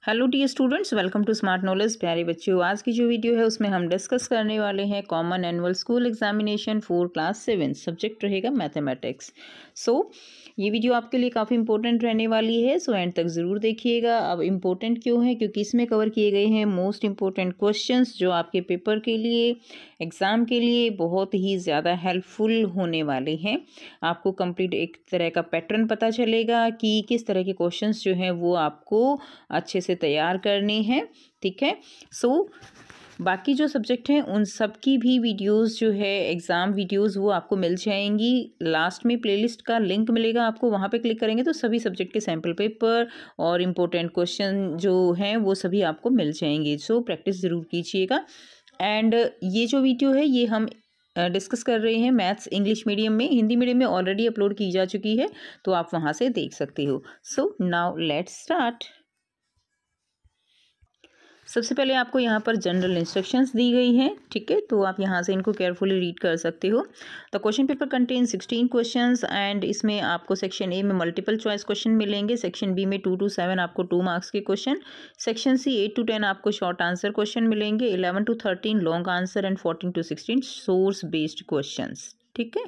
Hello dear students, welcome to smart knowledge. प्यारे बच्चों, आज की जो वीडियो है उसमें हम डिस्कस करने वाले हैं common annual school examination for class 7। Subject रहेगा मैथमेटिक्स। ये वीडियो आपके लिए काफ़ी इंपॉर्टेंट रहने वाली है, सो एंड तक ज़रूर देखिएगा। अब इम्पोर्टेंट क्यों है? क्योंकि इसमें कवर किए गए हैं मोस्ट इम्पोर्टेंट क्वेश्चंस जो आपके पेपर के लिए, एग्ज़ाम के लिए बहुत ही ज़्यादा हेल्पफुल होने वाले हैं। आपको कंप्लीट एक तरह का पैटर्न पता चलेगा कि किस तरह के क्वेश्चंस जो हैं वो आपको अच्छे से तैयार करने हैं। ठीक है, बाकी जो सब्जेक्ट हैं उन सब की भी वीडियोस जो है एग्ज़ाम वीडियोस वो आपको मिल जाएंगी। लास्ट में प्लेलिस्ट का लिंक मिलेगा आपको, वहाँ पे क्लिक करेंगे तो सभी सब्जेक्ट के सैम्पल पेपर और इम्पोर्टेंट क्वेश्चन जो हैं वो सभी आपको मिल जाएंगे। प्रैक्टिस ज़रूर कीजिएगा। एंड ये जो वीडियो है ये हम डिस्कस कर रहे हैं मैथ्स इंग्लिश मीडियम में। हिंदी मीडियम में ऑलरेडी अपलोड की जा चुकी है, तो आप वहाँ से देख सकते हो। Now let's start. सबसे पहले आपको यहाँ पर जनरल इंस्ट्रक्शंस दी गई हैं। ठीक है, तो आप यहाँ से इनको केयरफुली रीड कर सकते हो। The question paper contain 16 questions and इसमें आपको सेक्शन ए में मल्टीपल चॉइस क्वेश्चन मिलेंगे, सेक्शन बी में 2 to 7 आपको 2 मार्क्स के क्वेश्चन, सेक्शन सी 8 to 10 आपको शॉर्ट आंसर क्वेश्चन मिलेंगे, 11 to 13 long answer and 14 to 16 source based question. ठीक है,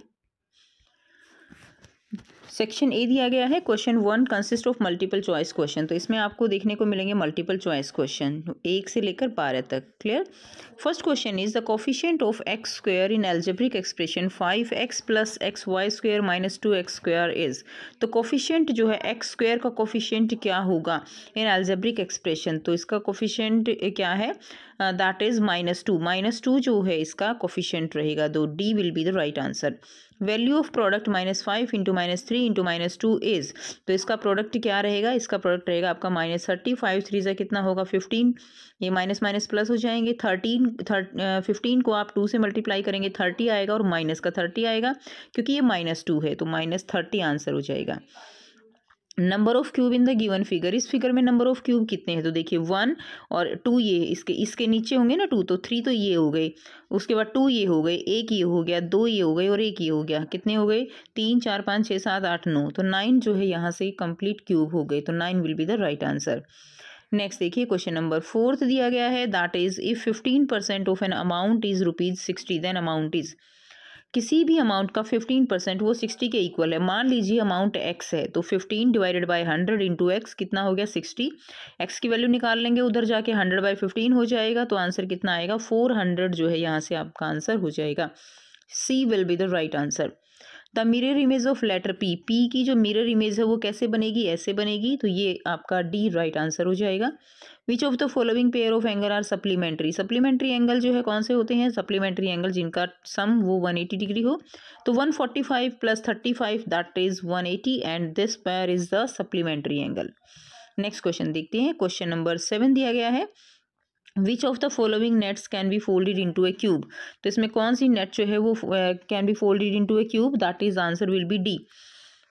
सेक्शन ए दिया गया है question 1 consist of multiple choice question. तो इसमें आपको देखने को मिलेंगे मल्टीपल चॉइस क्वेश्चन 1 से लेकर 12 तक। Clear. First question is the coefficient of x square in algebraic expression 5x + xy square - 2x square is. तो कोफिशिएंट जो है एक्स स्क्वायर का कोफिशिएंट क्या होगा इन एल्जेब्रिक एक्सप्रेशन? तो इसका कोफिशिएंट क्या है? दैट इज -2 जो है इसका कोफिशिएंट रहेगा। तो D will be the right answer. Value of product -5 × -3 × -2 is. तो इसका प्रोडक्ट क्या रहेगा? इसका प्रोडक्ट रहेगा आपका -30। 5 3 से कितना होगा? 15। ये माइनस माइनस प्लस हो जाएंगे। 15 को आप 2 से मल्टीप्लाई करेंगे 30 आएगा और माइनस का 30 आएगा, क्योंकि ये -2 है तो -30 आंसर हो जाएगा। Number of cube in the given figure. इस फिगर में नंबर ऑफ क्यूब कितने हैं? तो देखिए 1 और 2 ये इसके नीचे होंगे ना 2, तो 3 तो ये हो गए, उसके बाद 2 ये हो गए, 1 ये हो गया, 2 ये हो गए और 1 ये हो गया। कितने हो गए? 3 4 5 6 7 8 9। तो 9 जो है यहाँ से कंप्लीट क्यूब हो गए, तो 9 will be the right answer. Next देखिए क्वेश्चन नंबर 4 दिया गया है, that is if 15% of an amount is ₹60 then amount is. किसी भी अमाउंट का 15% वो 60 के इक्वल है। मान लीजिए अमाउंट x है, तो 15 / 100 × x कितना हो गया? 60। x की वैल्यू निकाल लेंगे, उधर जाके 100/15 हो जाएगा, तो आंसर कितना आएगा? 400 जो है यहाँ से आपका आंसर हो जाएगा। C will be the right answer. The mirror image of letter P. P की जो मिरर इमेज है वो कैसे बनेगी? ऐसे बनेगी, तो ये आपका डी राइट आंसर हो जाएगा। Which of the following pair of angle are supplementary. Supplementary angle जो है कौन से होते हैं? सप्लीमेंट्री एंगल जिनका सम वो 180 डिग्री हो। तो 145 + 35 that is 180 and this pair is the supplementary angle. Next question देखते हैं। क्वेश्चन नंबर 7 दिया गया है, विच of the following nets can be folded into A cube. तो इसमें कौन सी नेट जो है वो can be folded into A cube? That is answer will B D.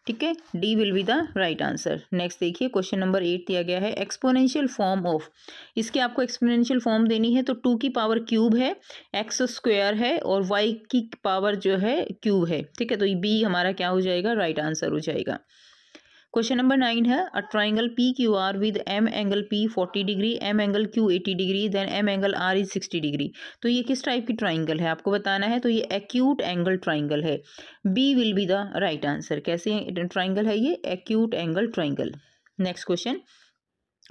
ठीक है, D will be the right answer. Next देखिए क्वेश्चन नंबर 8 दिया गया है, एक्सपोनेंशियल फॉर्म ऑफ। इसके आपको एक्सपोनेंशियल फॉर्म देनी है, तो 2 की पावर क्यूब है, एक्स स्क्वायर है और वाई की पावर जो है क्यूब है। ठीक है, तो ये बी हमारा क्या हो जाएगा? राइट आंसर हो जाएगा। क्वेश्चन नंबर 9 है, a triangle P Q R with m angle P 40 degree, m angle Q 80 degree, then m angle R is 60 degree. तो ये किस टाइप की ट्राइंगल है आपको बताना है। तो ये एक्यूट एंगल ट्राइंगल है। B will be the right answer. कैसे ट्राइंगल है ये? Acute angle triangle. Next question,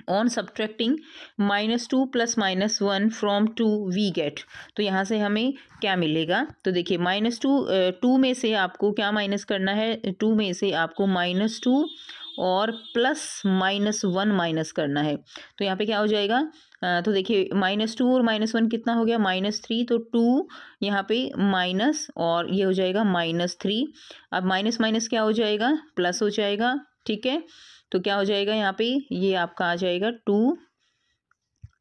on subtracting -2 + -1 from 2 we get. तो यहाँ से हमें क्या मिलेगा? तो देखिए -2 में से आपको क्या माइनस करना है? 2 में से आपको -2 और +-1 माइनस करना है। तो यहाँ पे क्या हो जाएगा? तो देखिए -2 और -1 कितना हो गया? -3। तो 2 यहाँ पे माइनस और ये हो जाएगा -3। अब माइनस माइनस क्या हो जाएगा? प्लस हो जाएगा। ठीक है, तो क्या हो जाएगा यहाँ पे? ये आपका आ जाएगा 2,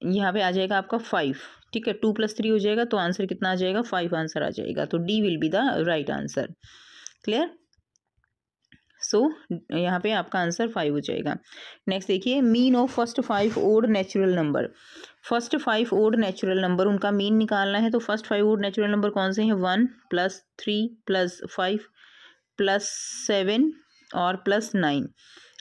यहाँ पे आ जाएगा आपका 5। ठीक है, 2 + 3 हो जाएगा, तो आंसर कितना आ जाएगा? 5 आंसर आ जाएगा। तो D will be the right answer. Clear. यहाँ पे आपका आंसर 5 हो जाएगा। नेक्स्ट देखिए, mean of first 5 odd natural number. First 5 odd natural number उनका मीन निकालना है। तो फर्स्ट 5 ओड नेचुरल नंबर कौन से हैं? 1 + 3 + 5 + 7 और +9।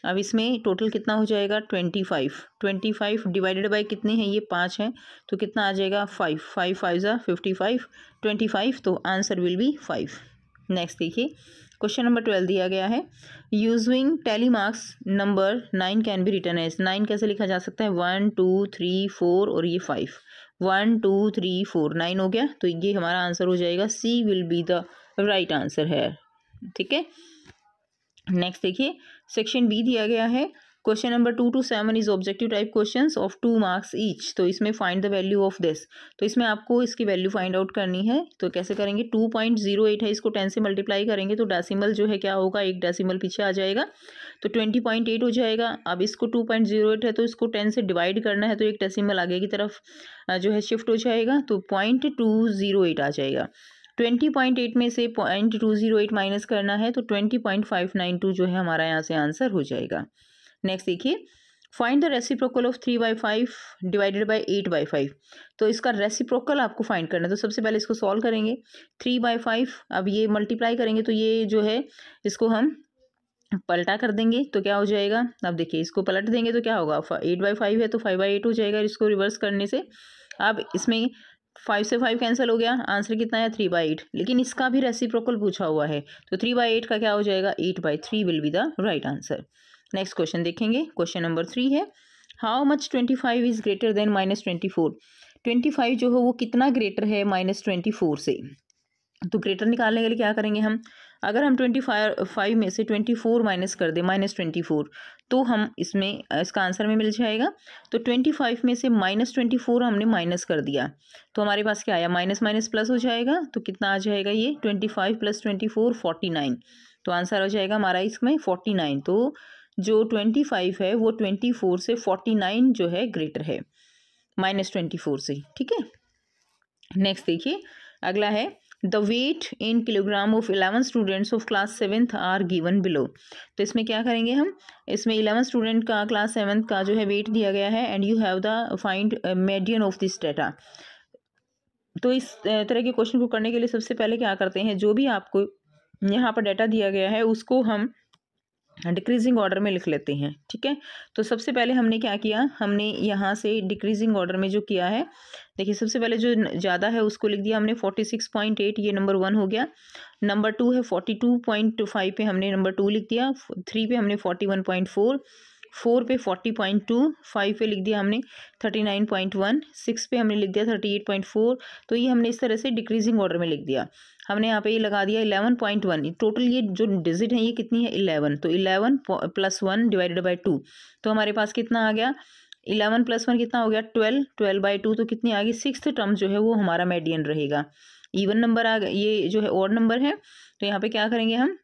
अब इसमें टोटल कितना हो जाएगा 25, 25 डिवाइडेड बाई कितने हैं, ये 5 हैं, तो कितना आ जाएगा 5, 5 5 ज़ा 55, 25, तो आंसर विल बी 5। नेक्स्ट देखिए क्वेश्चन नंबर 12 दिया गया है, using tally marks number 9 can be written as, 9 कैसे लिखा जा सकता है, 1 2 3 4 और ये 5, 1 2 3 4 9 हो गया, तो ये हमारा आंसर हो जाएगा, C will be the right answer है। ठीक है, नेक्स्ट देखिए सेक्शन बी दिया गया है, question number 2 to 7 is objective type questions of 2 marks each, तो इसमें find the value of this, तो इसमें आपको इसकी वैल्यू फाइंड आउट करनी है, तो कैसे करेंगे, 2.08 है, इसको 10 से मल्टीप्लाई करेंगे तो डेसिमल जो है क्या होगा, एक डेसिमल पीछे आ जाएगा, तो 20.8 हो जाएगा। अब इसको 2.08 है तो इसको 10 से डिवाइड करना है, तो एक डेसिमल आगे की तरफ जो है शिफ्ट हो जाएगा, तो 0.208 आ जाएगा। 20.8 में से 0.208 माइनस करना है, तो 20.592 जो है हमारा यहाँ से आंसर हो जाएगा। नेक्स्ट देखिए, find the reciprocal of 3/5 divided by 8/5, तो इसका रेसिप्रोकल आपको फाइंड करना है, तो सबसे पहले इसको सॉल्व करेंगे, 3/5, अब ये मल्टीप्लाई करेंगे तो ये जो है इसको हम पलटा कर देंगे, तो क्या हो जाएगा, अब देखिए इसको पलट देंगे तो क्या होगा, 8/5 है तो 5/8 हो जाएगा, इसको रिवर्स करने से अब इसमें 5 से 5 कैंसिल हो गया, आंसर कितना है 3/8, लेकिन इसका भी रेसिप्रोकल पूछा हुआ है, तो 3/8 का क्या हो जाएगा, 8/3 will be the right answer. Next question देखेंगे, क्वेश्चन नंबर 3 है, how much 25 is greater than -24, 25 जो है वो कितना ग्रेटर है -24 से, तो ग्रेटर निकालने के लिए क्या करेंगे हम, अगर हम 25 में से 24 माइनस कर दें -24, तो हम इसमें इसका आंसर में मिल जाएगा, तो 25 में से -24 हमने माइनस कर दिया, तो हमारे पास क्या आया, माइनस माइनस प्लस हो जाएगा, तो कितना आ जाएगा ये 25 + 24 49, तो आंसर हो जाएगा हमारा इसमें 49, तो जो 25 है वो 24 से 49 जो है ग्रेटर है -24 से। ठीक है, नेक्स्ट देखिए अगला है, the weight in kilogram of 11 students of class 7th are given below, तो इसमें क्या करेंगे हम, इसमें 11 स्टूडेंट का क्लास 7th का जो है वेट दिया गया है, and you have the find median of this data, तो इस तरह के क्वेश्चन को करने के लिए सबसे पहले क्या करते हैं, जो भी आपको यहाँ पर डाटा दिया गया है उसको हम डिक्रीजिंग ऑर्डर में लिख लेते हैं। ठीक है, तो सबसे पहले हमने क्या किया, हमने यहाँ से डिक्रीजिंग ऑर्डर में जो किया है, देखिए सबसे पहले जो ज़्यादा है उसको लिख दिया हमने 46.8, ये नंबर 1 हो गया, नंबर 2 है 42.5 पे हमने नंबर 2 लिख दिया, 3 पे हमने 41.4, 4 पे 40.2, 5 पे लिख दिया हमने 39.1, 6 पे हमने लिख दिया 38.4, तो ये हमने इस तरह से डिक्रीजिंग ऑर्डर में लिख दिया। हमने यहाँ पे ये लगा दिया 11.1, टोटल ये जो डिजिट है ये कितनी है 11, तो 11 + 1 डिवाइडेड बाई 2, तो हमारे पास कितना आ गया, 11 + 1 कितना हो गया 12, 12/2, तो कितनी आ गई, 6th टर्म जो है वो हमारा मीडियन रहेगा। इवन नंबर आ गया, ये जो है ऑड नंबर है, तो यहाँ पे क्या करेंगे हम,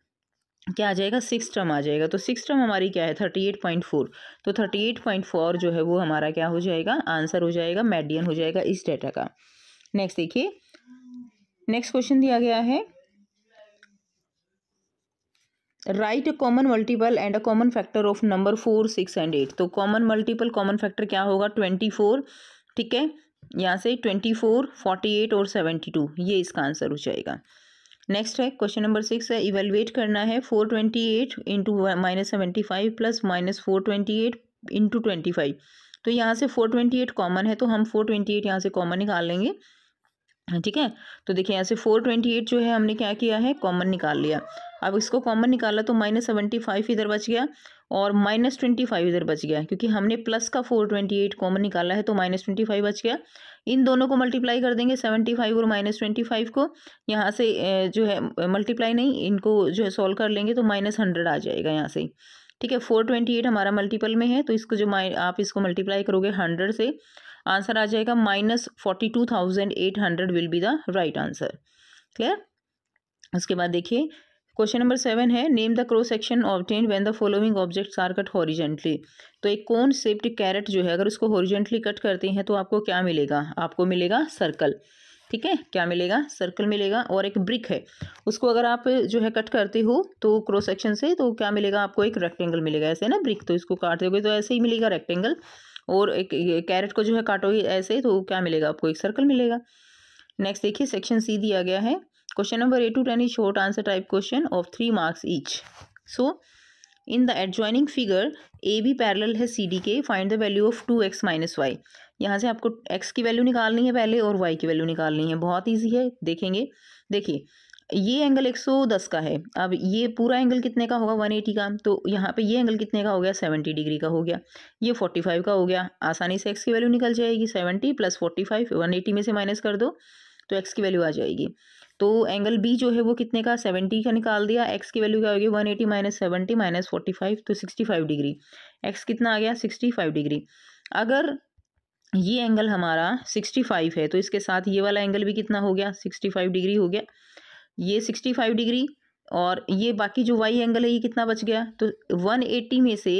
क्या आ जाएगा 6th टर्म आ जाएगा, तो 6th टर्म हमारी क्या है 38.4, तो 38.4 जो है वो हमारा क्या हो जाएगा, आंसर हो जाएगा, मीडियन हो जाएगा इस डेटा का। नेक्स्ट देखिए, नेक्स्ट क्वेश्चन दिया गया है, right a common multiple and a common factor of number 4 6 and 8, तो कॉमन मल्टीपल कॉमन फैक्टर क्या होगा 24, ठीक है, यहाँ से 24 48 और 72, ये इसका आंसर हो जाएगा। नेक्स्ट है क्वेश्चन नंबर 6 है, इवेलुएट करना है 428 इंटू -75 प्लस -428 इंटू 25, तो यहाँ से 428 कॉमन है, तो हम 428 यहाँ से कॉमन निकाल लेंगे। ठीक है, तो देखिए यहाँ से 428 जो है हमने क्या किया है, कॉमन निकाल लिया, अब इसको कॉमन निकाला तो -75 इधर बच गया और -25 इधर बच गया, क्योंकि हमने प्लस का 428 कॉमन निकाला है, तो -25 बच गया। इन दोनों को मल्टीप्लाई कर देंगे 75 और -25 को, यहाँ से जो है मल्टीप्लाई नहीं, इनको जो है सॉल्व कर लेंगे तो -100 आ जाएगा यहाँ से। ठीक है, 428 हमारा मल्टीपल में है, तो इसको जो आप इसको मल्टीप्लाई करोगे 100 से, आंसर आ जाएगा -42,800 will be the right answer. Clear, उसके बाद देखिए क्वेश्चन नंबर 7 है, name the cross section obtain when the following objects are cut horizontally, तो एक कोन शेप्ड कैरेट जो है अगर उसको हॉरिजेंटली कट करते हैं तो आपको क्या मिलेगा, आपको मिलेगा सर्कल। ठीक है, क्या मिलेगा, सर्कल मिलेगा। और एक ब्रिक है, उसको अगर आप जो है कट करते हो तो क्रॉस सेक्शन से, तो क्या मिलेगा आपको, एक रेक्टेंगल मिलेगा, ऐसे ना ब्रिक, तो इसको काटोगे तो ऐसे ही मिलेगा रेक्टेंगल, और एक कैरेट को जो है काटोगे ऐसे तो क्या मिलेगा आपको, एक सर्कल मिलेगा। नेक्स्ट देखिए सेक्शन सी दिया गया है, question number 8 to 10 is short answer type question of 3 marks each. So in the adjoining figure A B parallel है सी डी के, find the value of 2x minus y. यहाँ से आपको x की value निकालनी है पहले और y की वैल्यू निकालनी है। बहुत ईजी है, देखेंगे। देखिए ये एंगल 110 का है, अब ये पूरा एंगल कितने का होगा 180 का, तो यहाँ पे ये एंगल कितने का हो गया 70 डिग्री का हो गया, ये 45 का हो गया। आसानी से x की वैल्यू निकल जाएगी, 70 + 45 180 में से माइनस कर दो तो x की वैल्यू आ जाएगी। तो एंगल बी जो है वो कितने का 70 का निकाल दिया, x की वैल्यू क्या होगी 180 - 70 - 45 तो 65 डिग्री। x कितना आ गया 65 डिग्री। अगर ये एंगल हमारा 65 है तो इसके साथ ये वाला एंगल भी कितना हो गया 65 डिग्री हो गया, ये 65 डिग्री। और ये बाकी जो y एंगल है ये कितना बच गया, तो 180 में से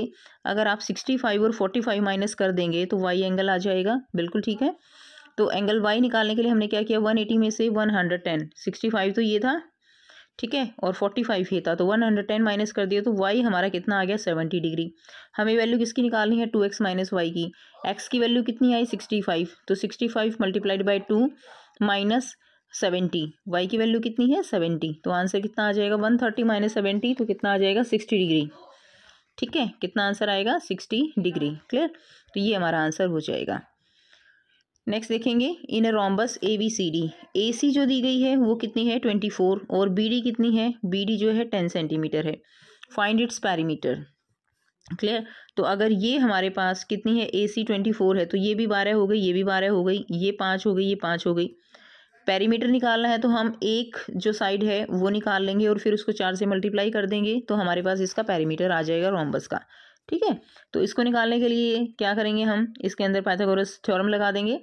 अगर आप 65 और 45 माइनस कर देंगे तो y एंगल आ जाएगा। बिल्कुल ठीक है। तो एंगल y निकालने के लिए हमने क्या किया, 180 में से 110, 65 तो ये था, ठीक है, और 45 ये था, तो 110 माइनस कर दिया तो y हमारा कितना आ गया 70 डिग्री। हमें वैल्यू किसकी निकालनी है 2x माइनस वाई की। x की वैल्यू कितनी आई 65, तो 65 × 2 माइनस 70, y की वैल्यू कितनी है 70, तो आंसर कितना आ जाएगा 130 - 70 तो कितना आ जाएगा 60 डिग्री। ठीक है, कितना आंसर आएगा 60 डिग्री। क्लियर, तो ये हमारा आंसर हो जाएगा। नेक्स्ट देखेंगे, in a rhombus A B C D, A C जो दी गई है वो कितनी है 24 और बी डी कितनी है, बी डी जो है 10 सेंटीमीटर है। Find its perimeter. क्लियर, तो अगर ये हमारे पास कितनी है ए सी 24 है तो ये भी 12 हो गई, ये भी 12 हो गई, ये 5 हो गई, ये 5 हो गई। पैरीमीटर निकालना है तो हम एक जो साइड है वो निकाल लेंगे और फिर उसको 4 से मल्टीप्लाई कर देंगे तो हमारे पास इसका पैरीमीटर आ जाएगा रोम्बस का। ठीक है, तो इसको निकालने के लिए क्या करेंगे, हम इसके अंदर पाइथागोरस थ्योरम लगा देंगे।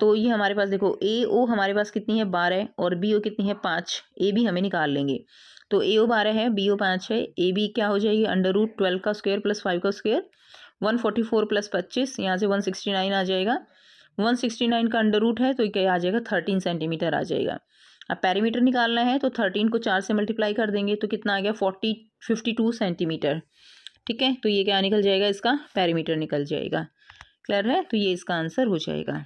तो ये हमारे पास देखो ए ओ हमारे पास कितनी है 12 और बी ओ कितनी है 5, ए बी हमें निकाल लेंगे। तो ए ओ 12 है, बी ओ 5 है, ए बी क्या हो जाएगी √12 का स्क्वायर + 5 का स्क्वायर, 144 + 25 यहाँ से 169 आ जाएगा। 169 का अंडर रूट है तो क्या आ जाएगा 13 सेंटीमीटर आ जाएगा। अब पैरीमीटर निकालना है तो 13 को 4 से मल्टीप्लाई कर देंगे तो कितना आ गया 52 सेंटीमीटर। ठीक है, तो ये क्या निकल जाएगा, इसका पैरीमीटर निकल जाएगा। क्लियर है, तो ये इसका आंसर हो जाएगा।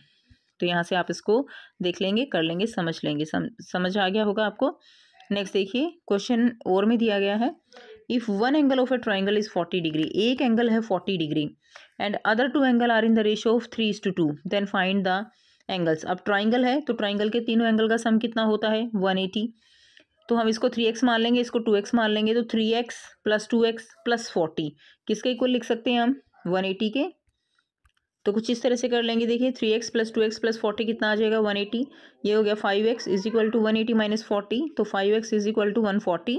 तो यहाँ से आप इसको देख लेंगे, कर लेंगे, समझ लेंगे, समझ आ गया होगा आपको। नेक्स्ट देखिए, क्वेश्चन और में दिया गया है, if one angle of a triangle is 40 degree, एक एंगल है 40 degree and other two angle are in the ratio of 3:2, then find the angles. अब ट्राइंगल है तो ट्राइंगल के तीनों एंगल का सम कितना होता है 180, तो हम इसको 3x मान लेंगे, इसको 2x मान लेंगे, तो 3x + 2x + 40 किसके इक्वल लिख सकते हैं हम 180 के। तो कुछ इस तरह से कर लेंगे, देखिए 3x + 2x + 40 कितना आ जाएगा 180, ये हो गया 5x = 180 - 40, तो 5x = 140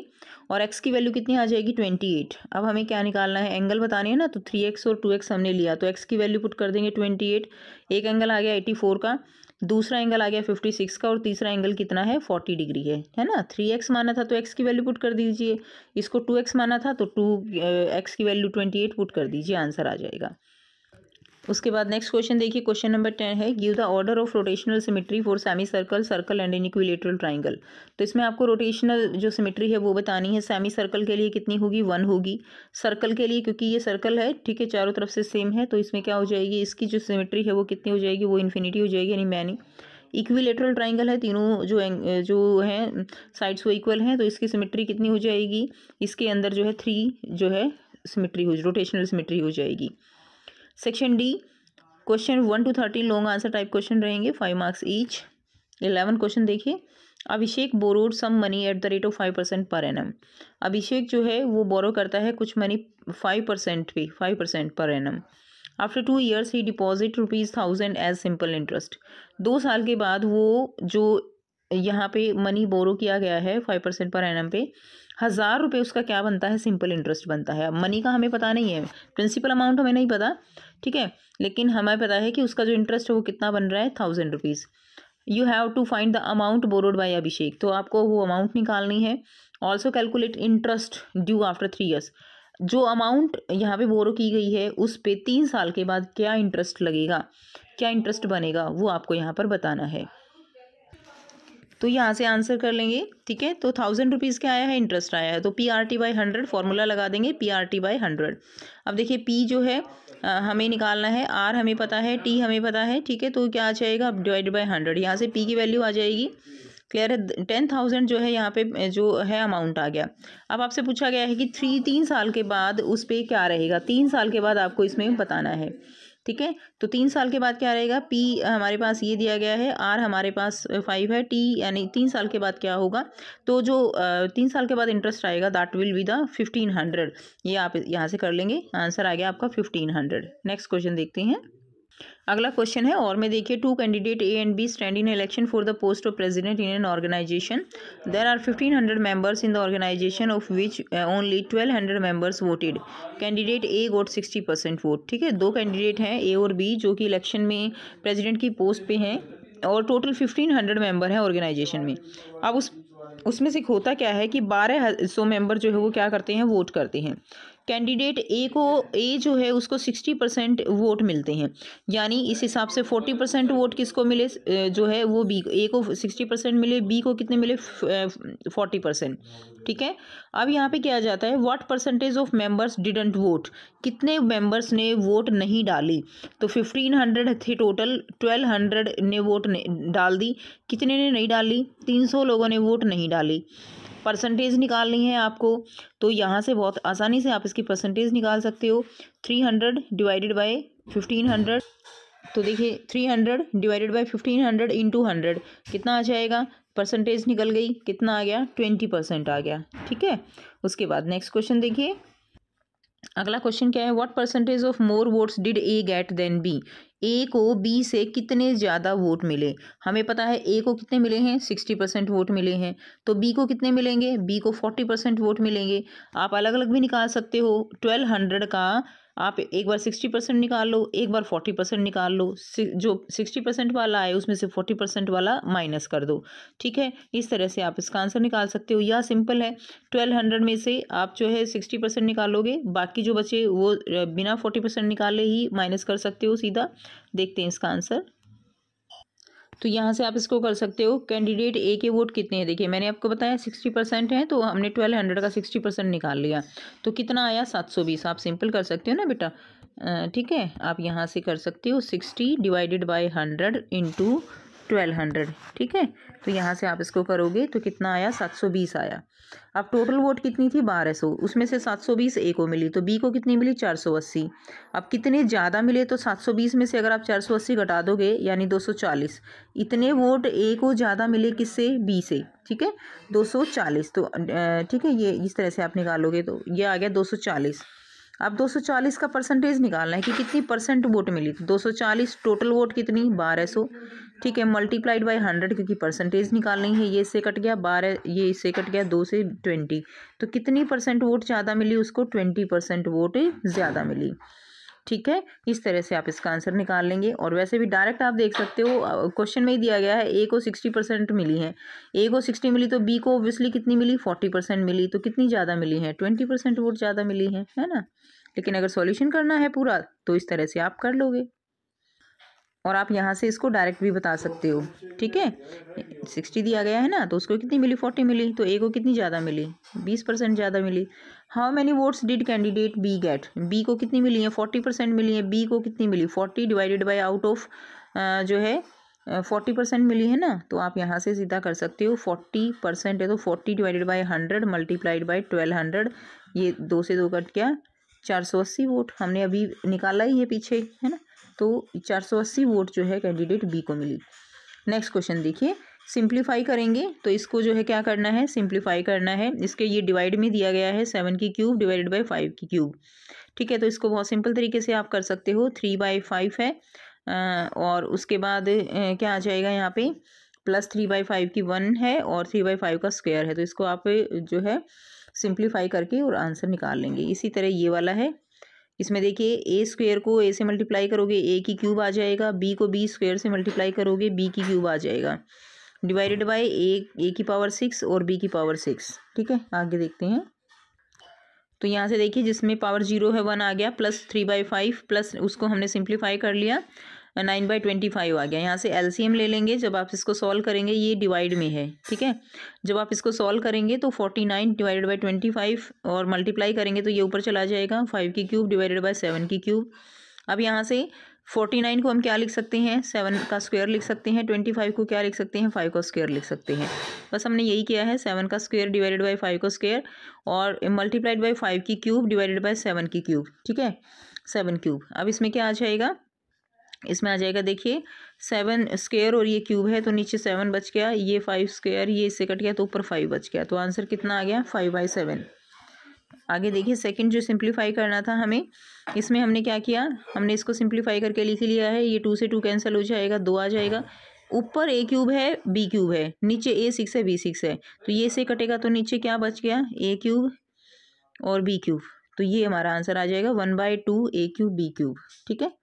और x की वैल्यू कितनी आ जाएगी 28। अब हमें क्या निकालना है, एंगल बतानी है ना, तो 3x और 2x हमने लिया तो x की वैल्यू पुट कर देंगे 28, एक एंगल आ गया 84 का, दूसरा एंगल आ गया 56 का और तीसरा एंगल कितना है 40 डिग्री है ना। 3x माना था तो x की वैल्यू पुट कर दीजिए, इसको 2x माना था तो 2x की वैल्यू 28 पुट कर दीजिए, आंसर आ जाएगा। उसके बाद नेक्स्ट क्वेश्चन देखिए, क्वेश्चन नंबर 10 है, give the order of rotational symmetry for semi circle, circle and an equilateral triangle. तो इसमें आपको रोटेशनल जो सिमेट्री है वो बतानी है। सेमी सर्कल के लिए कितनी होगी 1 होगी, सर्कल के लिए क्योंकि ये सर्कल है, ठीक है, चारों तरफ से सेम है, तो इसमें क्या हो जाएगी, इसकी जो सिमेट्री है वो कितनी हो जाएगी, वो इन्फिनिटी हो जाएगी, यानी मैनी। इक्विलेटरल ट्राइंगल है, तीनों जो हैं साइड्स वो इक्वल हैं, तो इसकी सिमेट्री कितनी हो जाएगी, इसके अंदर जो है 3 जो है सिमेट्री हो, रोटेशनल सिमेट्री हो जाएगी। Section D, question 1 to 13 long answer type question रहेंगे, 5 मार्क्स ईच। 11 क्वेश्चन देखिए, Abhishek borrowed some money at the rate of 5% per annum. अभिषेक जो है वो बोरो करता है कुछ money 5% per annum. After 2 years ही डिपॉजिट ₹1000 एज सिंपल इंटरेस्ट। 2 साल के बाद वो जो यहाँ पे मनी बोरो किया गया है 5% पर एनम पे, 1000 रुपये उसका क्या बनता है, सिंपल इंटरेस्ट बनता है। अब मनी का हमें पता नहीं है, प्रिंसिपल अमाउंट हमें नहीं पता, ठीक है, लेकिन हमें पता है कि उसका जो इंटरेस्ट है वो कितना बन रहा है 1000 rupees. You have to find the amount borrowed by Abhishek, तो आपको वो अमाउंट निकालनी है। Also calculate interest due after 3 years, जो अमाउंट यहाँ पे बोरो की गई है उस पे 3 साल के बाद क्या इंटरेस्ट लगेगा, क्या इंटरेस्ट बनेगा, वो आपको यहाँ पर बताना है। तो यहाँ से आंसर कर लेंगे, ठीक है। तो 1000 रुपीज़ क्या आया है, इंटरेस्ट आया है, तो PRT/100 फॉर्मूला लगा देंगे, PRT/100। अब देखिए P जो है हमें निकालना है, R हमें पता है, T हमें पता है, ठीक है, तो क्या आ जाएगा, डिवाइडेड बाय 100। यहाँ से P की वैल्यू आ जाएगी क्लियर है। 10,000 जो है यहाँ पे जो है अमाउंट आ गया। अब आपसे पूछा गया है कि 3 साल के बाद उस पर क्या रहेगा, 3 साल के बाद आपको इसमें बताना है। ठीक है, तो 3 साल के बाद क्या रहेगा, पी हमारे पास ये दिया गया है, आर हमारे पास 5 है, टी यानी 3 साल के बाद क्या होगा, तो जो 3 साल के बाद इंटरेस्ट आएगा दैट विल बी द 1500। ये आप यहाँ से कर लेंगे, आंसर आ गया आपका 1500। नेक्स्ट क्वेश्चन देखते हैं। अगला क्वेश्चन है और में देखिए, 2 candidate A and B stand in election for the post of president in an organisation. There are 1500 members in the organisation of which only 1200 members voted. Candidate A got 60% vote. ठीक है, 2 candidate हैं ए और B जो कि election में president की post पे हैं और टोटल 1500 मेंबर हैं ऑर्गेनाइजेशन में। अब उसमें से होता क्या है कि 1200 मेंबर जो है वो क्या करते हैं, वोट करते हैं। कैंडिडेट ए जो है उसको 60% वोट मिलते हैं, यानी इस हिसाब से 40% वोट किसको मिले, जो है वो बी, ए को 60% मिले, बी को कितने मिले 40%। ठीक है, अब यहाँ पे क्या जाता है, what percentage of members didn't vote, कितने मेंबर्स ने वोट नहीं डाली। तो 1500 थे टोटल, 1200 ने वोट डाल दी, कितने ने नहीं डाली, 300 लोगों ने वोट नहीं डाली। परसेंटेज निकालनी है आपको, तो यहाँ से बहुत आसानी से आप इसकी परसेंटेज निकाल सकते हो। 300 डिवाइडेड बाय 1500, तो देखिए 300 डिवाइडेड बाय 1500 इंटू 100 कितना आ जाएगा, परसेंटेज निकल गई, कितना आ गया 20% आ गया। ठीक है, उसके बाद नेक्स्ट क्वेश्चन देखिए। अगला क्वेश्चन क्या है, what percentage of more votes did A get than B. A को बी से कितने ज़्यादा वोट मिले, हमें पता है ए को कितने मिले हैं 60% वोट मिले हैं, तो बी को कितने मिलेंगे, बी को 40% वोट मिलेंगे। आप अलग अलग भी निकाल सकते हो, 1200 का आप एक बार 60% निकाल लो, एक बार 40% निकाल लो, जो 60% वाला आए उसमें से 40% वाला माइनस कर दो। ठीक है, इस तरह से आप इसका आंसर निकाल सकते हो, या सिंपल है 1200 में से आप जो है 60% निकालोगे, बाकी जो बचे वो बिना 40% निकाले ही माइनस कर सकते हो सीधा। देखते हैं इसका आंसर। तो यहाँ से आप इसको कर सकते हो, कैंडिडेट ए के वोट कितने हैं, देखिए मैंने आपको बताया 60% है, तो हमने 1200 का 60% निकाल लिया, तो कितना आया 720। आप सिंपल कर सकते हो ना बेटा। ठीक है, आप यहाँ से कर सकते हो 60 डिवाइडेड बाय 100 इंटू 1200। ठीक है, तो यहाँ से आप इसको करोगे तो कितना आया 720 आया। अब टोटल वोट कितनी थी 1200, उसमें से 720 ए को मिली, तो बी को कितनी मिली 480। अब कितने ज़्यादा मिले, तो 720 में से अगर आप 480 घटा दोगे यानी 240, इतने वोट ए को ज़्यादा मिले किससे, बी से। ठीक है, 240, तो ठीक है, ये इस तरह से आप निकालोगे तो ये आ गया 240। अब 240 का परसेंटेज निकालना है कि कितनी परसेंट वोट मिली, तो 240 टोटल वोट कितनी 1200। ठीक है, मल्टीप्लाइड बाय 100 क्योंकि परसेंटेज निकालनी है, ये इससे कट गया 12, ये इससे कट गया 2 से 20, तो कितनी परसेंट वोट ज़्यादा मिली, उसको 20% वोट ज़्यादा मिली। ठीक है, इस तरह से आप इसका आंसर निकाल लेंगे। और वैसे भी डायरेक्ट आप देख सकते हो, क्वेश्चन में ही दिया गया है ए को 60% मिली है, ए को 60 मिली तो बी को ऑब्वियसली कितनी मिली 40% मिली, तो कितनी ज़्यादा मिली है 20% वोट ज़्यादा मिली है ना। लेकिन अगर सॉल्यूशन करना है पूरा तो इस तरह से आप कर लोगे, और आप यहाँ से इसको डायरेक्ट भी बता सकते हो। ठीक है, 60 दिया गया है ना, तो उसको कितनी मिली 40 मिली, तो ए को कितनी ज़्यादा मिली 20% ज़्यादा मिली। How many votes did candidate B get, B को कितनी मिली है 40% मिली है, बी को कितनी मिली 40 डिवाइडेड बाई आउट ऑफ जो है 40% मिली है ना, तो आप यहाँ से सीधा कर सकते हो 40% है तो 40 डिवाइडेड बाई 100 मल्टीप्लाइड बाई 1200, ये 2 से 2 कट गया 480 वोट हमने अभी निकाला ही है पीछे, है ना, तो 480 वोट जो है कैंडिडेट बी को मिली। नेक्स्ट क्वेश्चन देखिए, सिंप्लीफाई करेंगे तो इसको जो है क्या करना है, सिंप्लीफाई करना है। इसके ये डिवाइड में दिया गया है 7 की क्यूब डिवाइडेड बाई 5 की क्यूब। ठीक है, तो इसको बहुत सिंपल तरीके से आप कर सकते हो, 3/5 है और उसके बाद क्या आ जाएगा यहाँ पे प्लस 3/5 की 1 है और 3/5 का स्क्वायर है, तो इसको आप जो है सिंप्लीफाई करके और आंसर निकाल लेंगे। इसी तरह ये वाला है, इसमें देखिए ए स्क्वायर को ए से मल्टीप्लाई करोगे ए की क्यूब आ जाएगा, बी को बी स्क्वायर से मल्टीप्लाई करोगे बी की क्यूब आ जाएगा, डिवाइडेड बाय ए की पावर 6 और बी की पावर 6। ठीक है, आगे देखते हैं। तो यहाँ से देखिए जिसमें पावर 0 है 1 आ गया, प्लस 3/5 प्लस उसको हमने सिंप्लीफाई कर लिया 9/25 आ गया। यहाँ से एलसीएम ले लेंगे, जब आप इसको सॉल्व करेंगे, ये डिवाइड में है। ठीक है, जब आप इसको सॉल्व करेंगे तो 49 डिवाइडेड बाई 25 और मल्टीप्लाई करेंगे तो ये ऊपर चला जाएगा 5 की क्यूब डिवाइडेड बाई 7 की क्यूब। अब यहाँ से 49 को हम क्या लिख सकते हैं, 7 का स्क्वायर लिख सकते हैं, 25 को क्या लिख सकते हैं, 5 का स्क्वायर लिख सकते हैं। बस हमने यही किया है, 7 का स्क्वायर डिवाइडेड बाई 5 का स्क्वायर और मल्टीप्लाइड बाई 5 की क्यूब डिवाइडेड बाई 7 की क्यूब, ठीक है, 7 क्यूब। अब इसमें क्या आ जाएगा, इसमें आ जाएगा देखिए 7 स्क्वायर और ये क्यूब है तो नीचे 7 बच गया, ये 5 स्क्वायर ये इससे कट गया तो ऊपर 5 बच गया, तो आंसर कितना आ गया 5/7। आगे देखिए सेकंड जो सिंप्लीफाई करना था हमें, इसमें हमने क्या किया, हमने इसको सिंप्लीफाई करके लिख लिया है। ये 2 से 2 कैंसिल हो जाएगा, 2 आ जाएगा। ऊपर a क्यूब है b क्यूब है, नीचे a6 है b6 है, तो ये से कटेगा तो नीचे क्या बच गया, a क्यूब और b क्यूब, तो ये हमारा आंसर आ जाएगा 1/2 a क्यूब b क्यूब, ठीक है।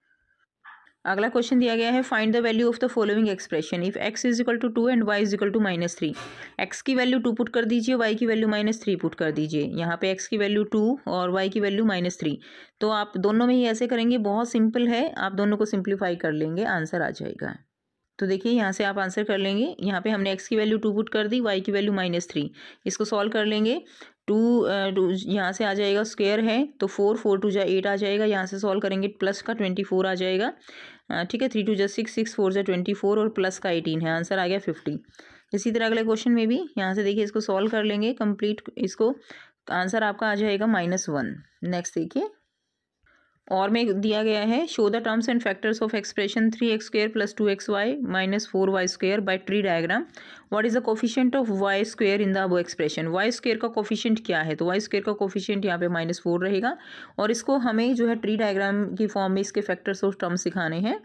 अगला क्वेश्चन दिया गया है, find the value of the following expression if x is equal to 2 and y is equal to -3। x की वैल्यू 2 पुट कर दीजिए, y की वैल्यू -3 पुट कर दीजिए। यहाँ पे x की वैल्यू 2 और y की वैल्यू -3, तो आप दोनों में ही ऐसे करेंगे, बहुत सिंपल है, आप दोनों को सिंप्लीफाई कर लेंगे, आंसर आ जाएगा। तो देखिए यहाँ से आप आंसर कर लेंगे, यहाँ पे हमने x की वैल्यू 2 पुट कर दी, y की वैल्यू -3, इसको सॉल्व कर लेंगे। 2 यहाँ से आ जाएगा स्क्वायर है तो 4 2 जा 8 आ जाएगा, यहाँ से सॉल्व करेंगे प्लस का 24 आ जाएगा, ठीक है। 3 2 जा 6 6 4 जा 24 और प्लस का 18 है, आंसर आ गया 50। इसी तरह अगले क्वेश्चन में भी यहाँ से देखिए इसको सॉल्व कर लेंगे कंप्लीट, इसको आंसर आपका आ जाएगा -1। नेक्स्ट देखिए और में दिया गया है, show the terms and factors of expression 3x² + 2xy - 4y² by tree diagram. What is the coefficient of y² in the above expression. y² का कोफिशिएंट क्या है, तो y² का कोफिशिएंट यहाँ पे -4 रहेगा और इसको हमें जो है ट्री डायग्राम की फॉर्म में इसके फैक्टर्स ऑफ टर्म्स सिखाने हैं।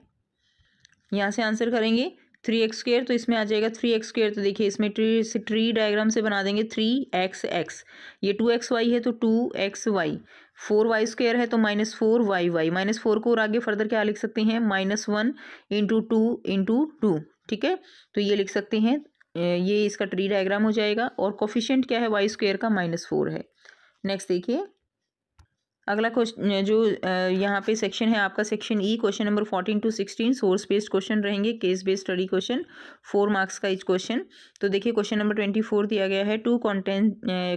यहाँ से आंसर करेंगे 3x², तो इसमें आ जाएगा 3x², तो देखिए इसमें ट्री डायग्राम से बना देंगे 3x, ये 2xy है तो 2xy, 4y² है तो -4yy, -4 को और आगे फर्दर क्या लिख सकते हैं, -1 × 2 × 2, ठीक है, तो ये लिख सकते हैं, ये इसका ट्री डायग्राम हो जाएगा। और कोफिशिएंट क्या है y² का, -4 है। नेक्स्ट देखिए अगला क्वेश्चन जो यहाँ पे सेक्शन है आपका section E, question number 14 to 16 source based question रहेंगे, case based study question, 4 marks का इच क्वेश्चन। तो देखिए क्वेश्चन नंबर 24 दिया गया है, 2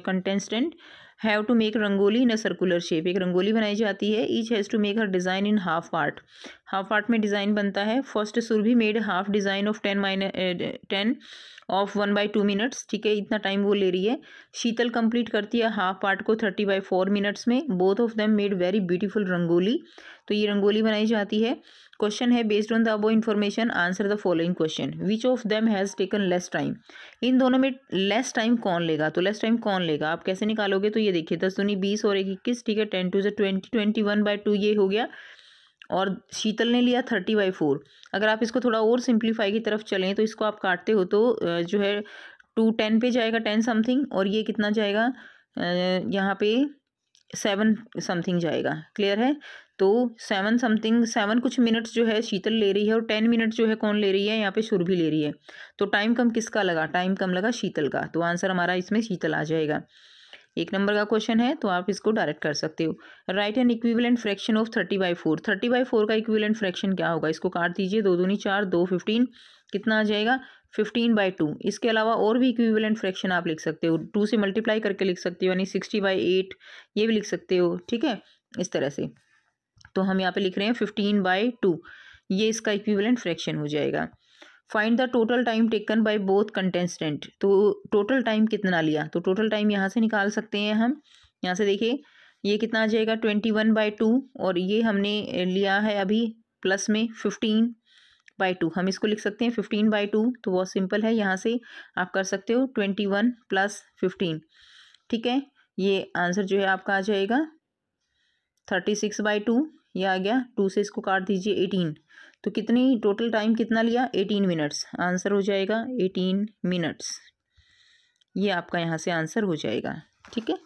contestant have to make rangoli in a circular shape. एक रंगोली बनाई जाती है, each has to make her design in half part, half part में डिज़ाइन बनता है। First Surabhi made half design of 10 of 1/2 minutes, ठीक है, इतना टाइम वो ले रही है। शीतल कंप्लीट करती है हाफ पार्ट को 30/4 मिनट्स में। Both of them made very beautiful rangoli, तो ये रंगोली बनाई जाती है। क्वेश्चन है based on the above information answer the following question, which of them has taken less time. इन दोनों में लेस टाइम कौन लेगा, तो लेस टाइम कौन लेगा, आप कैसे निकालोगे, तो ये देखिए 10 दूनी 20 और 1 21, ठीक है, 10 2 जा 20, 21/2 ये हो गया, और शीतल ने लिया 30/4। अगर आप इसको थोड़ा और सिंप्लीफाई की तरफ चलें तो इसको आप काटते हो तो जो है 2 10 पे जाएगा 10 समथिंग, और ये कितना जाएगा यहाँ पे 7 समथिंग जाएगा, क्लियर है। तो 7 समथिंग 7 कुछ मिनट्स जो है शीतल ले रही है और 10 मिनट जो है कौन ले रही है, यहाँ पे सुरभि ले रही है। तो टाइम कम किसका लगा, टाइम कम लगा शीतल का, तो आंसर हमारा इसमें शीतल आ जाएगा। 1 नंबर का क्वेश्चन है तो आप इसको डायरेक्ट कर सकते हो। Right N equivalent fraction of 30/4। 30/4 का इक्विवेलेंट फ्रैक्शन क्या होगा, इसको काट दीजिए, 2 दूनी 4 2 15, कितना आ जाएगा 15/2। इसके अलावा और भी इक्विवेलेंट फ्रैक्शन आप लिख सकते हो, 2 से मल्टीप्लाई करके लिख सकते हो, यानी 60/8 ये भी लिख सकते हो, ठीक है, इस तरह से। तो हम यहाँ पे लिख रहे हैं 15/2, ये इसका इक्विवेलेंट फ्रैक्शन हो जाएगा। Find the total time taken by both contestant, तो टोटल टाइम कितना लिया, तो टोटल टाइम यहाँ से निकाल सकते हैं हम। यहाँ से देखिए ये कितना आ जाएगा 21/2, और ये हमने लिया है अभी प्लस में 15/2, हम इसको लिख सकते हैं 15/2, तो बहुत सिंपल है, यहाँ से आप कर सकते हो 21 + 15, ठीक है। ये आंसर जो है आपका आ जाएगा 36/2, ये आ गया, 2 से इसको काट दीजिए 18, तो कितनी टोटल टाइम कितना लिया 18 मिनट्स, आंसर हो जाएगा 18 मिनट्स, ये आपका यहाँ से आंसर हो जाएगा, ठीक है।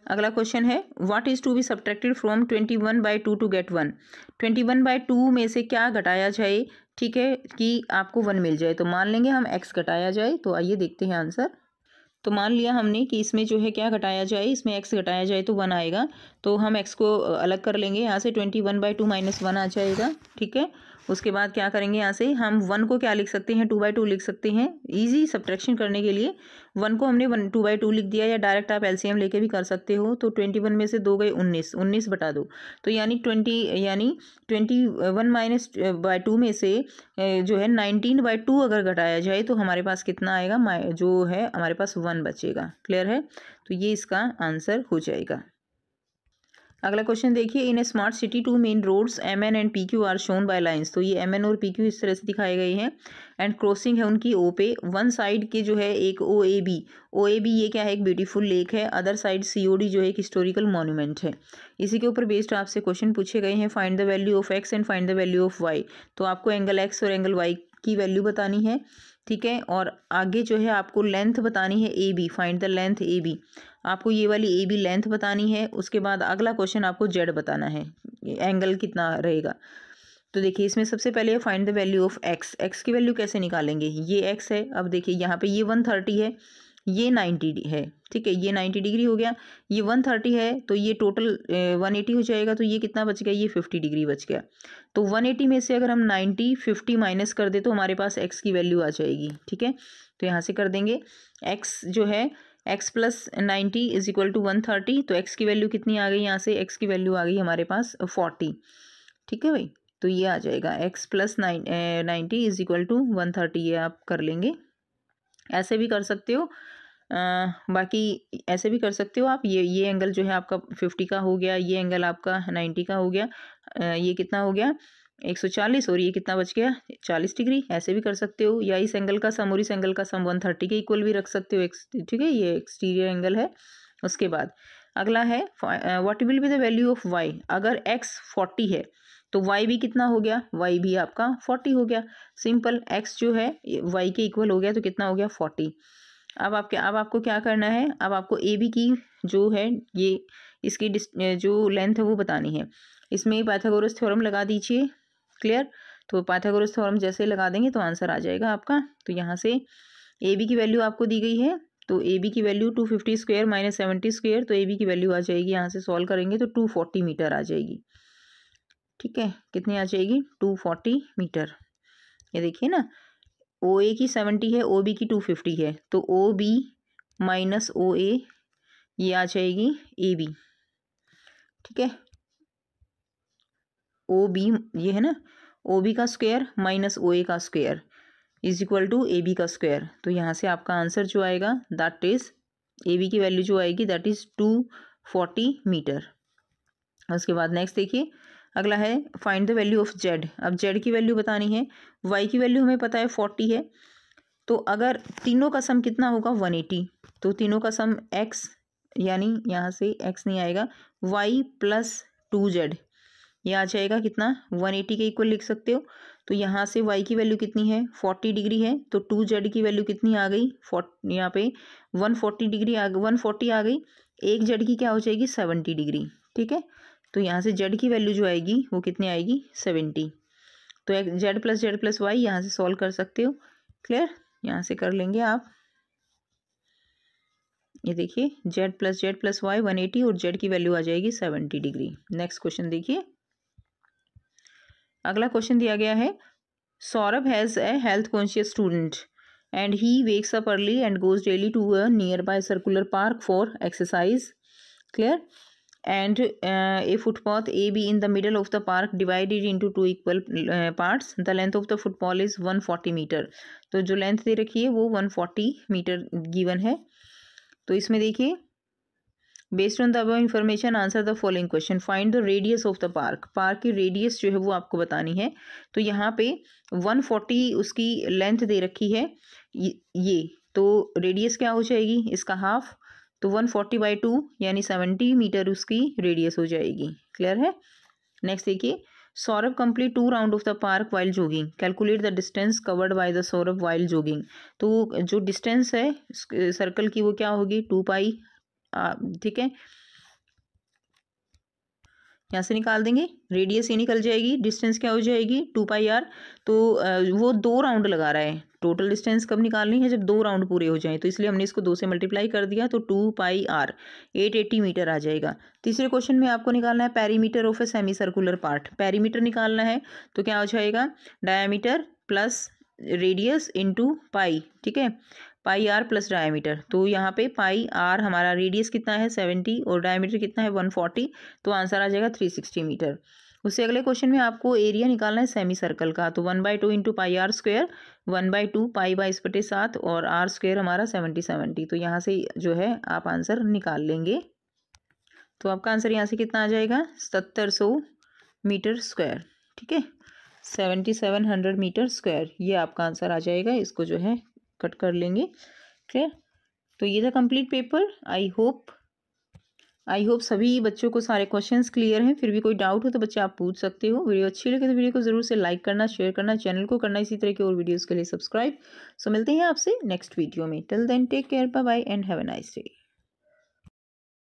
अगला क्वेश्चन है what is to be subtracted from 21/2 to get 1। 21/2 में से क्या घटाया जाए, ठीक है, कि आपको 1 मिल जाए। तो मान लेंगे हम x घटाया जाए, तो आइए देखते हैं आंसर। तो मान लिया हमने कि इसमें जो है क्या घटाया जाए, इसमें x घटाया जाए तो 1 आएगा, तो हम x को अलग कर लेंगे, यहाँ से 21/2 - 1 आ जाएगा, ठीक है। उसके बाद क्या करेंगे, यहाँ से हम 1 को क्या लिख सकते हैं, 2/2 लिख सकते हैं। इजी सब्ट्रैक्शन करने के लिए 1 को हमने 2/2 लिख दिया, या डायरेक्ट आप एलसीएम लेके भी कर सकते हो। तो 21 में से 2 गए 19, 19 बटा 2, तो यानी 21 माइनस बाई 2 में से जो है 19/2 अगर घटाया जाए तो हमारे पास कितना आएगा, जो है हमारे पास 1 बचेगा। क्लियर है, तो ये इसका आंसर हो जाएगा। अगला क्वेश्चन देखिए, in a smart city 2 main roads MN and PQ are shown by lines. तो ये MN और PQ इस तरह से दिखाए गए हैं, एंड क्रॉसिंग है उनकी O पे। वन साइड के जो है एक OAB ये क्या है, एक ब्यूटीफुल लेक है। अदर साइड COD जो है एक हिस्टोरिकल मॉन्यूमेंट है। इसी के ऊपर बेस्ड आपसे क्वेश्चन पूछे गए हैं, find the value of X and find the value of Y। तो आपको एंगल X और एंगल Y की वैल्यू बतानी है, ठीक है। और आगे जो है आपको लेंथ बतानी है AB, find the length AB, आपको ये वाली AB लेंथ बतानी है। उसके बाद अगला क्वेश्चन आपको Z बताना है, एंगल कितना रहेगा। तो देखिए इसमें सबसे पहले find the value of X की वैल्यू कैसे निकालेंगे, ये X है। अब देखिए यहाँ पे ये 130 है, ये 90 है, ठीक है, ये 90 डिग्री हो गया, ये 130 है, तो ये टोटल 180 हो जाएगा। तो ये कितना बच गया, ये 50 डिग्री बच गया। तो 180 में से अगर हम 50 माइनस कर दे तो हमारे पास X की वैल्यू आ जाएगी, ठीक है। तो यहाँ से कर देंगे, X जो है X plus 90 is equal to 130। तो X की वैल्यू कितनी आ गई, यहाँ से X की वैल्यू आ गई हमारे पास 40, ठीक है भाई। तो ये आ जाएगा X plus 90 is equal to 130, ये आप कर लेंगे। ऐसे भी कर सकते हो, बाकी ऐसे भी कर सकते हो आप। ये एंगल जो है आपका 50 का हो गया, ये एंगल आपका 90 का हो गया, ये कितना हो गया 140, और ये कितना बच गया 40 डिग्री। ऐसे भी कर सकते हो, या इस एंगल का सम और इस एंगल का सम 130 के इक्वल भी रख सकते हो, ठीक है। ये एक्सटीरियर एंगल है। उसके बाद अगला है, what will be the value of Y। अगर X 40 है तो Y भी कितना हो गया, Y भी आपका 40 हो गया। सिंपल, X जो है Y के इक्वल हो गया, तो कितना हो गया 40। अब आपको क्या करना है, अब आपको AB की जो है ये इसकी जो लेंथ है वो बतानी है। इसमें पाइथागोरस थ्योरम लगा दीजिए। क्लियर, तो पाइथागोरस थ्योरम जैसे लगा देंगे तो आंसर आ जाएगा आपका। तो यहाँ से AB की वैल्यू आपको दी गई है, तो AB की वैल्यू 250 स्क्वायर माइनस 70 स्क्वायर, तो AB की वैल्यू आ जाएगी, यहाँ से सॉल्व करेंगे तो 240 मीटर आ जाएगी, ठीक है। कितनी आ जाएगी, 240 मीटर। ये देखिए ना, OA की 70 है, OB की 250 है, तो OB माइनस OA ये आ जाएगी AB, ठीक है। OB ये है ना, OB का स्क्वायर माइनस OA का square is equal to AB का स्क्वायर। तो यहाँ से आपका आंसर जो आएगा दैट इज, AB की वैल्यू जो आएगी दैट इज 240 मीटर। उसके बाद नेक्स्ट देखिए, अगला है find the value of Z। अब Z की वैल्यू बतानी है। Y की वैल्यू हमें पता है 40 है, तो अगर तीनों का सम कितना होगा 180, तो तीनों का सम X, यानी यहाँ से X नहीं आएगा, Y प्लस 2Z ये आ जाएगा कितना 180 के इक्वल लिख सकते हो। तो यहाँ से Y की वैल्यू कितनी है 40 डिग्री है, तो 2Z की वैल्यू कितनी आ गई, यहाँ पे 140 डिग्री 140 आ गई। एक Z की क्या हो जाएगी 70 डिग्री, ठीक है। तो यहाँ से Z की वैल्यू जो आएगी वो कितनी आएगी 70। तो एक Z प्लस Y यहाँ से सॉल्व कर सकते हो। क्लियर, यहाँ से कर लेंगे आप। ये देखिए Z प्लस Y 180 और Z की वैल्यू आ जाएगी 70 डिग्री। नेक्स्ट क्वेश्चन देखिए, अगला क्वेश्चन दिया गया है, Saurabh has a health conscious student and he wakes up early and goes daily to a nearby circular park for exercise. Clear, and a footpath AB in the middle of the park divided into two equal parts. The length of the football is 140 metre. तो जो length दे रखी है वो 140 metre given है। तो इसमें देखिए, based on the above information answer the following question, find the radius of the park. Park की रेडियस जो है वो आपको बतानी है। तो यहाँ पे 140 उसकी लेंथ दे रखी है, ये तो रेडियस क्या हो जाएगी इसका हाफ, तो 140/2 यानी 70 मीटर उसकी रेडियस हो जाएगी। क्लियर है। नेक्स्ट देखिए, Saurabh complete 2 round of the park while jogging, calculate the distance covered by the Saurabh while jogging. तो जो डिस्टेंस है सर्कल की वो क्या होगी 2 पाई, ठीक है। यहाँ से निकाल देंगे, रेडियस ये निकल जाएगी, डिस्टेंस क्या हो जाएगी 2πr। तो वो 2 राउंड लगा रहा है, टोटल डिस्टेंस कब निकालनी है जब 2 राउंड पूरे हो जाएं, तो इसलिए हमने इसको 2 से मल्टीप्लाई कर दिया, तो 2πr 880 मीटर आ जाएगा। तीसरे क्वेश्चन में आपको निकालना है perimeter of a semi circular part. Perimeter निकालना है तो क्या हो जाएगा, diameter plus radius into pi, ठीक है, पाई आर प्लस डायमीटर। तो यहाँ पे पाई आर हमारा रेडियस कितना है 70 और डायमीटर कितना है 140, तो आंसर आ जाएगा 360 मीटर। उससे अगले क्वेश्चन में आपको एरिया निकालना है सेमी सर्कल का, तो 1/2 इंटू पाई आर स्क्वायर, 1/2 पाई/7 और आर स्क्वायर हमारा 70, तो यहाँ से जो है आप आंसर निकाल लेंगे। तो आपका आंसर यहाँ से कितना आ जाएगा 1700 मीटर स्क्वायर, ठीक है, 7700 मीटर स्क्वायर, ये आपका आंसर आ जाएगा। इसको जो है कट कर लेंगे, क्लियर। तो ये था कंप्लीट पेपर। आई होप सभी बच्चों को सारे क्वेश्चंस क्लियर हैं। फिर भी कोई डाउट हो तो बच्चे आप पूछ सकते हो। वीडियो अच्छी लगे तो वीडियो को ज़रूर से लाइक करना, शेयर करना, चैनल को करना इसी तरह के और वीडियोज़ के लिए सब्सक्राइब। सो मिलते हैं आपसे नेक्स्ट वीडियो में। Till then take care, bye bye and have a nice day.